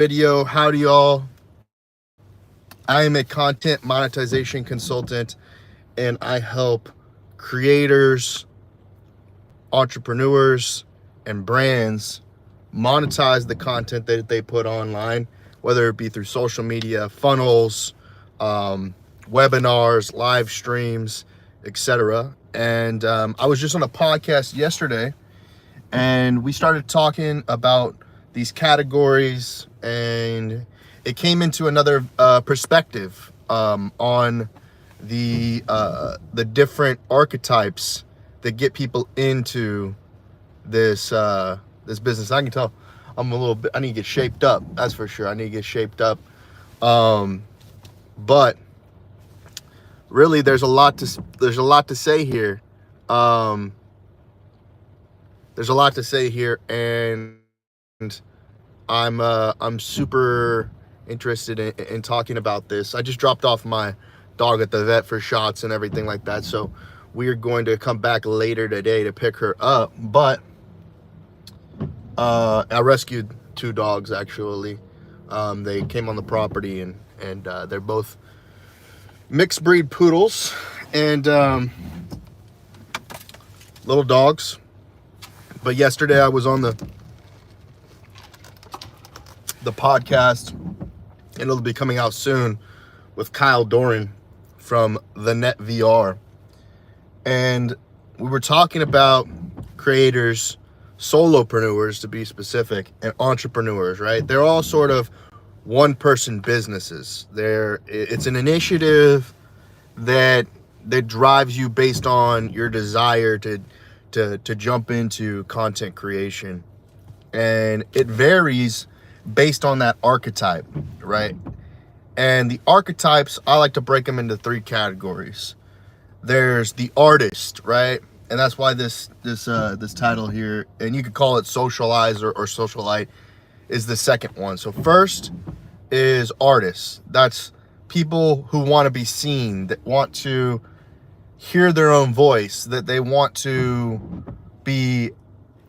video. Howdy, y'all. I am a content monetization consultant and I help creators, entrepreneurs, and brands monetize the content that they put online, whether it be through social media, funnels, webinars, live streams, etc. And I was just on a podcast yesterday and we started talking about these categories, and it came into another perspective on the different archetypes that get people into this business. I can tell I'm a little bit. I need to get shaped up. That's for sure. I need to get shaped up. But really, there's a lot to say here. There's a lot to say here, and I'm super interested in talking about this. I just dropped off my dog at the vet for shots and everything like that, so we're going to come back later today to pick her up. But I rescued two dogs actually. They came on the property, and they're both mixed breed poodles and little dogs. But yesterday I was on the podcast, and it'll be coming out soon, with Kyle Doran from the Net VR. And we were talking about creators, solopreneurs to be specific, and entrepreneurs, right? They're all sort of one-person businesses. It's an initiative that drives you based on your desire to jump into content creation. And it varies based on that archetype, right? And the archetypes, I like to break them into three categories. There's the artist, right? And that's why this title here, and you could call it Socializer or Socialite, is the second one. So first is artists. That's people who want to be seen, that want to hear their own voice, that they want to be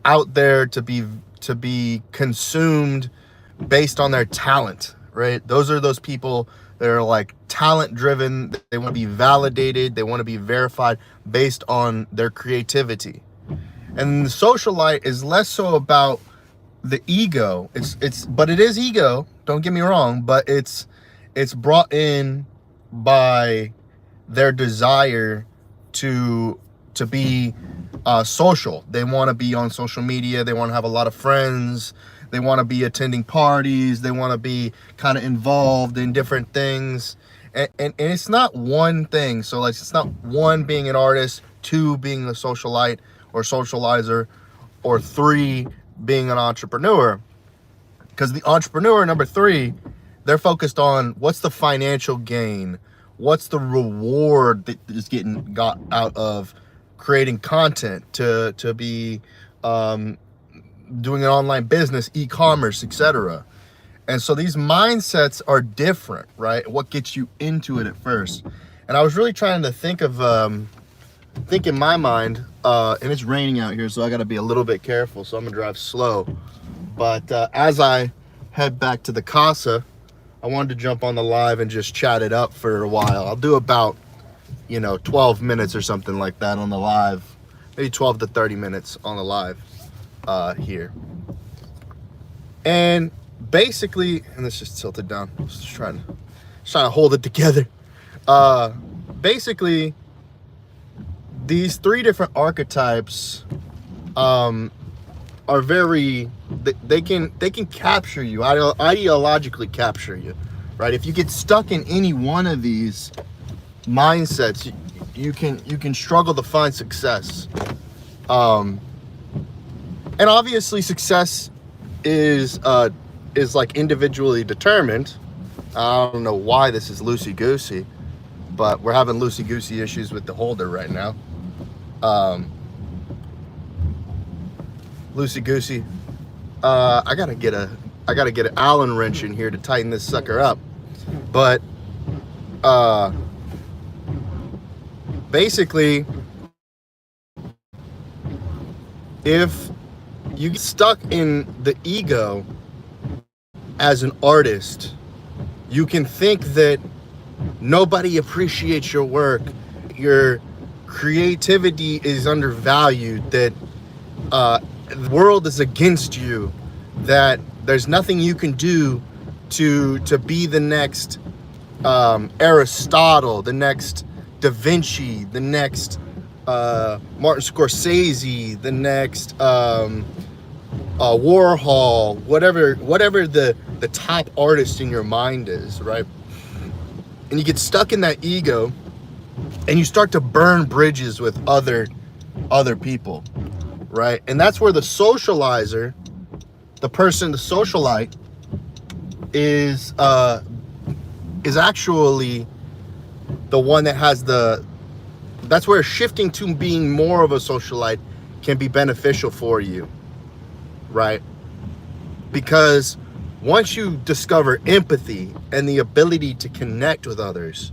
out there, to be consumed based on their talent, right? Those are those people that are like talent driven. They want to be validated, they want to be verified based on their creativity. And the socialite is less so about the ego. But it is ego, don't get me wrong, but it's brought in by their desire to be social. They want to be on social media. They want to have a lot of friends. They want to be attending parties. They want to be kind of involved in different things. And it's not one thing. So like, it's not one being an artist, two being a socialite or socializer, or three being an entrepreneur. Because the entrepreneur, number three, they're focused on what's the financial gain, what's the reward that is got out of creating content, to be doing an online business, e-commerce, etc. And so these mindsets are different, right? What gets you into it at first? And I was really trying to think in my mind, and it's raining out here, so I got to be a little bit careful, so I'm gonna drive slow. But as I head back to the casa, I wanted to jump on the live and just chat it up for a while. I'll do about 12 minutes or something like that on the live, maybe 12 to 30 minutes on the live here. And basically, and this just tilted down, I was just trying to hold it together. Basically, these three different archetypes are very, they can capture you, ideologically capture you, right? If you get stuck in any one of these mindsets, you can struggle to find success. And obviously success is like individually determined. I don't know why this is loosey-goosey, but we're having loosey-goosey issues with the holder right now. Loosey-goosey. I gotta get an Allen wrench in here to tighten this sucker up. But basically, if you get stuck in the ego as an artist, you can think that nobody appreciates your work, your creativity is undervalued, that the world is against you, that there's nothing you can do to be the next Aristotle, the next Da Vinci, the next Martin Scorsese, the next Warhol, whatever the top artist in your mind is, right? And you get stuck in that ego, and you start to burn bridges with other people, right? And that's where the socializer, the socialite, is actually the one that has that's where shifting to being more of a socialite can be beneficial for you, right? Because once you discover empathy and the ability to connect with others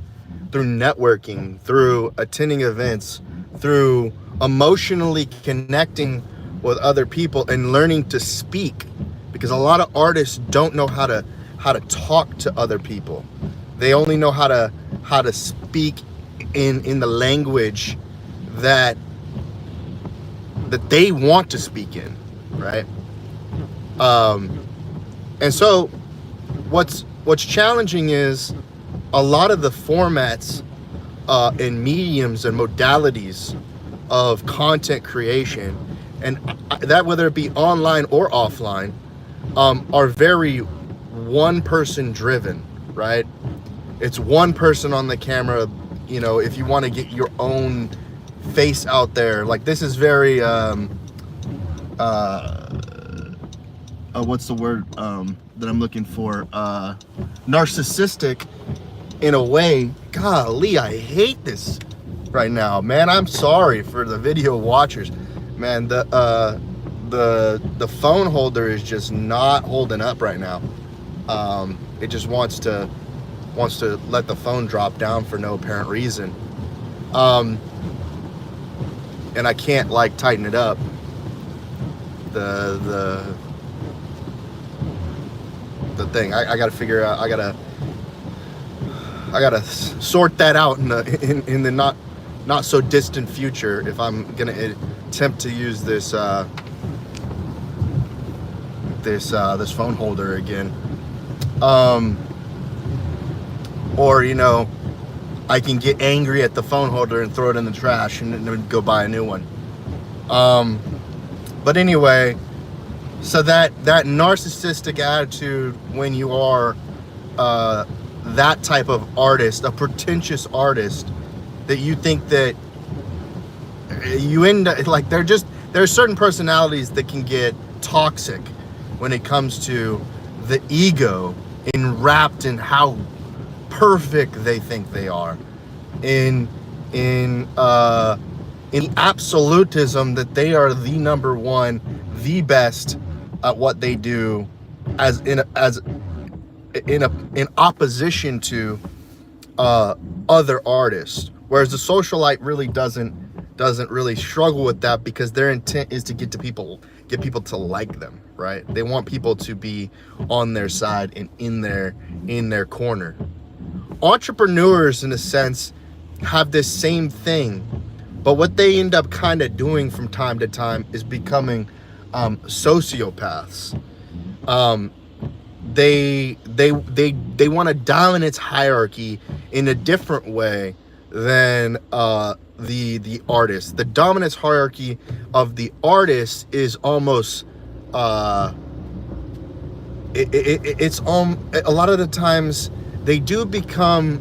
through networking, through attending events, through emotionally connecting with other people and learning to speak, because a lot of artists don't know how to talk to other people. They only know how to speak in the language that they want to speak in, right? And so what's challenging is a lot of the formats and mediums and modalities of content creation, and that whether it be online or offline, are very one person driven, right? It's one person on the camera. You know, if you want to get your own face out there, like this is very what's the word that I'm looking for? Narcissistic in a way. Golly, I hate this right now, man. I'm sorry for the video watchers, man. The phone holder is just not holding up right now. It just wants to let the phone drop down for no apparent reason. And I can't like tighten it up. The thing I gotta figure out. I gotta sort that out in the not so distant future if I'm gonna attempt to use this this phone holder again. Or you know, I can get angry at the phone holder and throw it in the trash and then go buy a new one. But anyway, so that narcissistic attitude when you are that type of artist, a pretentious artist, that you think that you end up like there are certain personalities that can get toxic when it comes to the ego enwrapped in how perfect they think they are, in absolutism that they are the number one, the best at what they do, in opposition to other artists. Whereas the socialite really doesn't really struggle with that, because their intent is to get people to like them, right? They want people to be on their side and in their corner. Entrepreneurs, in a sense, have this same thing, but what they end up kind of doing from time to time is becoming sociopaths. They want a dominance hierarchy in a different way than the artist. The dominance hierarchy of the artist is almost it's a lot of the times they do become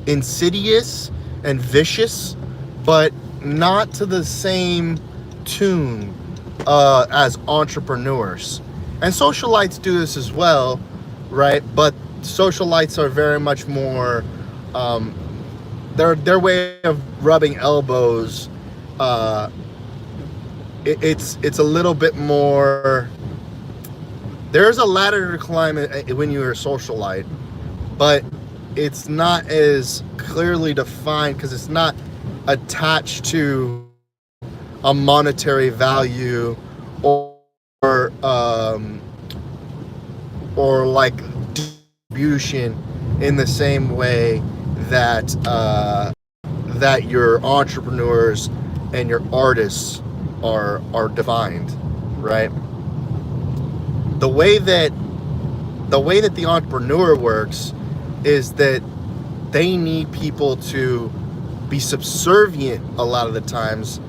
insidious and vicious, but not to the same tune as entrepreneurs. And socialites do this as well, right? But socialites are very much more their way of rubbing elbows. It's a little bit more. There's a ladder to climb when you're a socialite, but it's not as clearly defined because it's not attached to a monetary value or or like distribution in the same way that that your entrepreneurs and your artists are defined, right? The way that the entrepreneur works is that they need people to be subservient a lot of the times,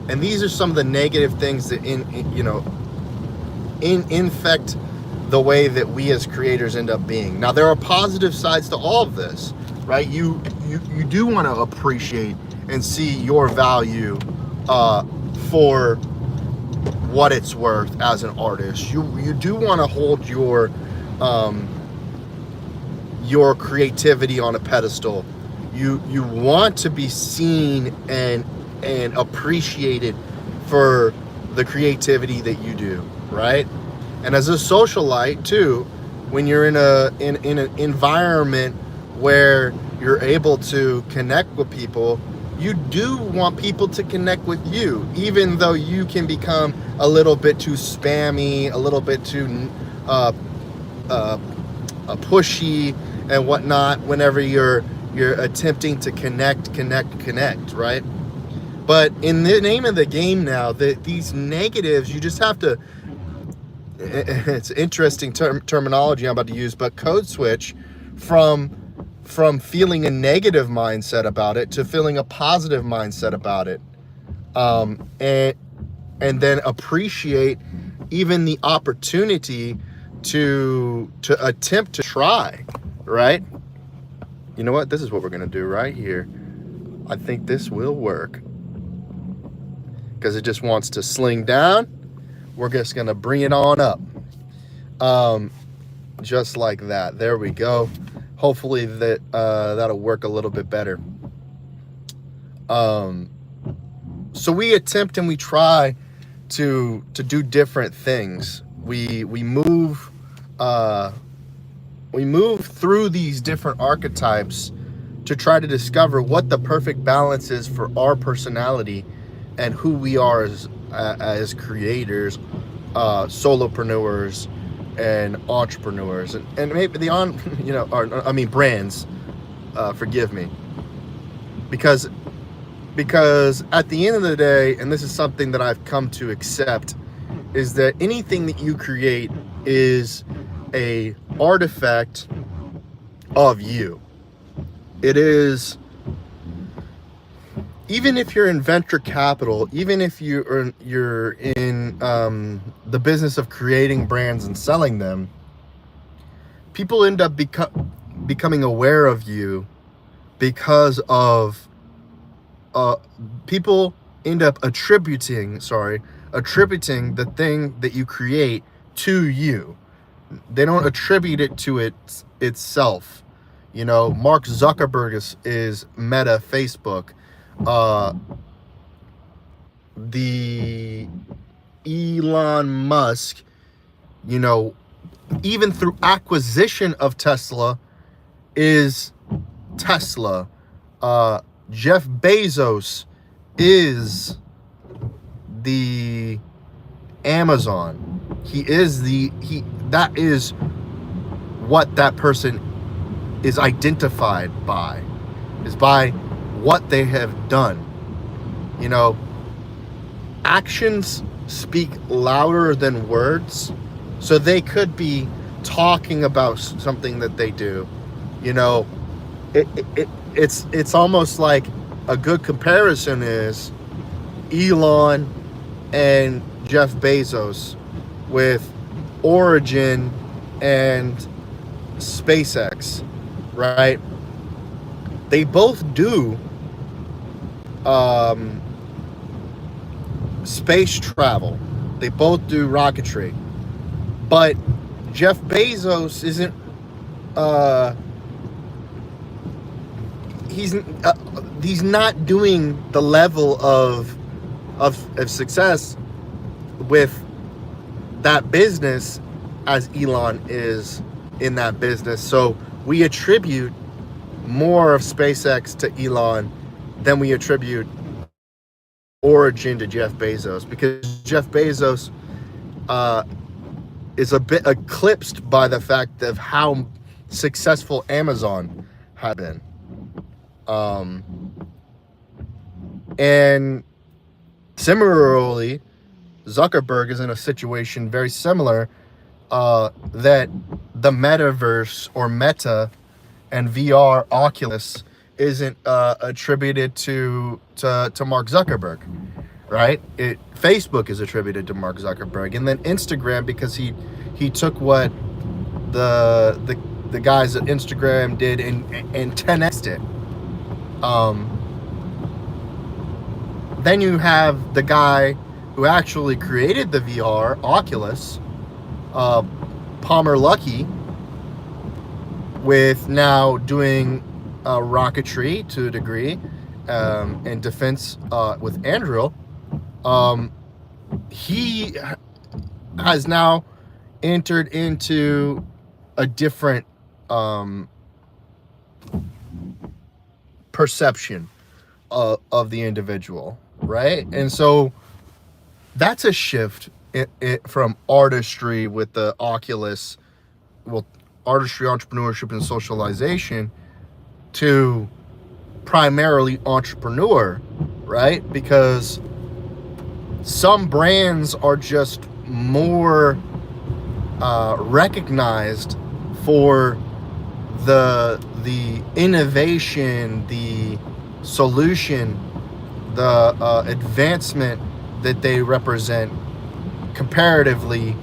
and these are some of the negative things that infect the way that we as creators end up being. Now, there are positive sides to all of this, right? You do want to appreciate and see your value for what it's worth as an artist. You do want to hold your creativity on a pedestal. You want to be seen and appreciated for the creativity that you do, right? And as a socialite too, when you're in an environment where you're able to connect with people, you do want people to connect with you, even though you can become a little bit too spammy, a little bit too pushy and whatnot whenever you're attempting to connect, right? But in the name of the game now, these negatives, you just have to, it's interesting terminology I'm about to use, but code switch from feeling a negative mindset about it to feeling a positive mindset about it, and then appreciate even the opportunity to attempt to try, right? You know what? This is what we're gonna do right here. I think this will work because it just wants to sling down. We're just gonna bring it on up, just like that. There we go. Hopefully that'll work a little bit better. So we attempt and we try to do different things. We move through these different archetypes to try to discover what the perfect balance is for our personality and who we are as creators, solopreneurs, and entrepreneurs, and maybe brands. Forgive me, because at the end of the day, and this is something that I've come to accept, is that anything that you create is a artifact of you. It is, even if you're in venture capital, even if you're in the business of creating brands and selling them, people end up becoming aware of you because of people end up attributing the thing that you create to you. They don't attribute it to itself. You know, Mark Zuckerberg is Meta, Facebook. The Elon Musk, you know, even through acquisition of Tesla, is Tesla. Jeff Bezos is the Amazon. That is what that person is identified by, is by what they have done. You know, actions speak louder than words, so they could be talking about something that they do. You know, it's almost like a good comparison is Elon and Jeff Bezos with Origin and SpaceX, right? They both do space travel. They both do rocketry. But Jeff Bezos isn't he's not doing the level of success with that business as Elon is in that business. So we attribute more of SpaceX to Elon than we attribute Origin to Jeff Bezos, because Jeff Bezos is a bit eclipsed by the fact of how successful Amazon has been. And similarly, Zuckerberg is in a situation very similar, that the metaverse or Meta and VR Oculus isn't attributed to Mark Zuckerberg, right? Facebook is attributed to Mark Zuckerberg, and then Instagram, because he took what the guys at Instagram did and 10x'd it. Then you have the guy who actually created the VR Oculus, Palmer Luckey, with now doing rocketry to a degree, and defense with Anduril. He has now entered into a different perception of the individual, right? And so that's a shift from artistry with the Oculus, well, artistry, entrepreneurship, and socialization, to primarily entrepreneur, right? Because some brands are just more recognized for the innovation, the solution, the advancement that they represent comparatively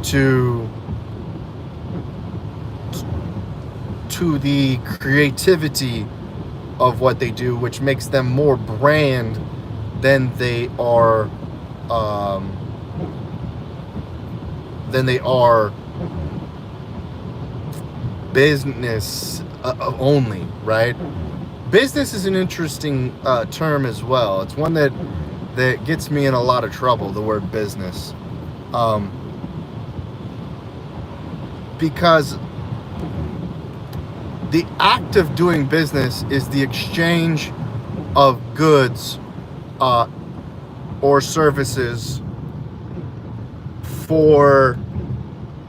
to the creativity of what they do, which makes them more brand than they are business only, right? Business is an interesting term as well. It's one that gets me in a lot of trouble, the word business, because the act of doing business is the exchange of goods or services for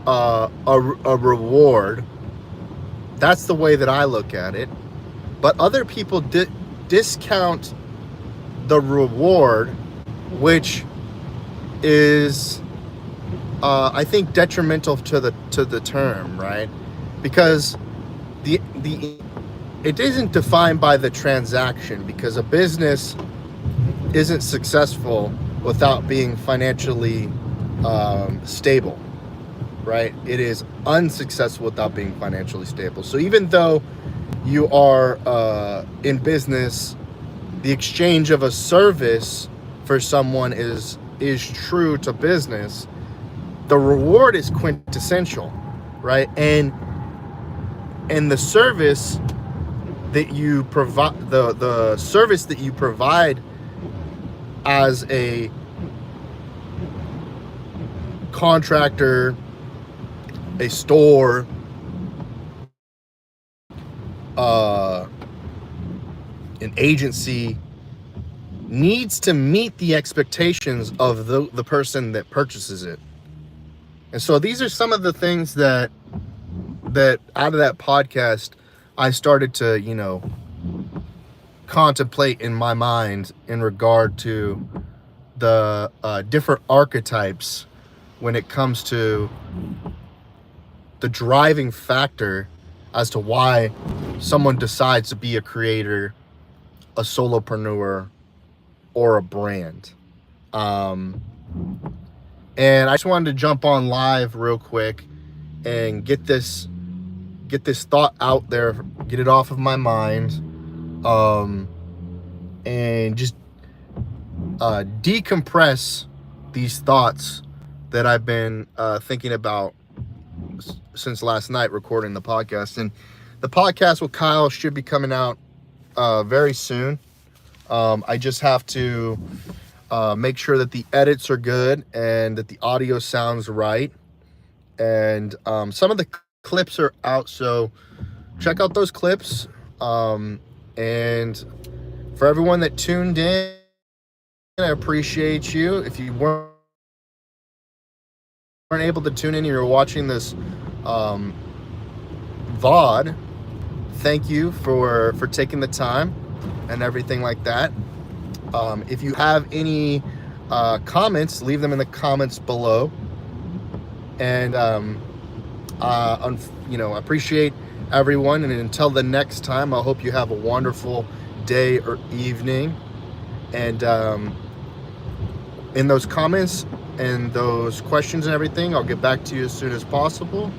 a reward. That's the way that I look at it. But other people discount the reward, which is, I think, detrimental to the term, right? Because it isn't defined by the transaction, because a business isn't successful without being financially stable, right? It is unsuccessful without being financially stable. So even though you are in business, the exchange of a service for someone is true to business. The reward is quintessential, right? And the service that you provide, the service that you provide as a contractor, a store, an agency, needs to meet the expectations of the person that purchases it. And so these are some of the things that out of that podcast I started to, contemplate in my mind in regard to the different archetypes when it comes to the driving factor as to why someone decides to be a creator, a solopreneur, or a brand. And I just wanted to jump on live real quick and get this thought out there, get it off of my mind, and just decompress these thoughts that I've been thinking about since last night recording the podcast. And the podcast with Kyle should be coming out very soon. I just have to make sure that the edits are good and that the audio sounds right. And some of the clips are out, so check out those clips. And for everyone that tuned in, I appreciate you. If you weren't aren't able to tune in and you're watching this VOD, thank you for taking the time and everything like that. If you have any comments, leave them in the comments below. And appreciate everyone. And until the next time, I hope you have a wonderful day or evening. And in those comments and those questions and everything, I'll get back to you as soon as possible.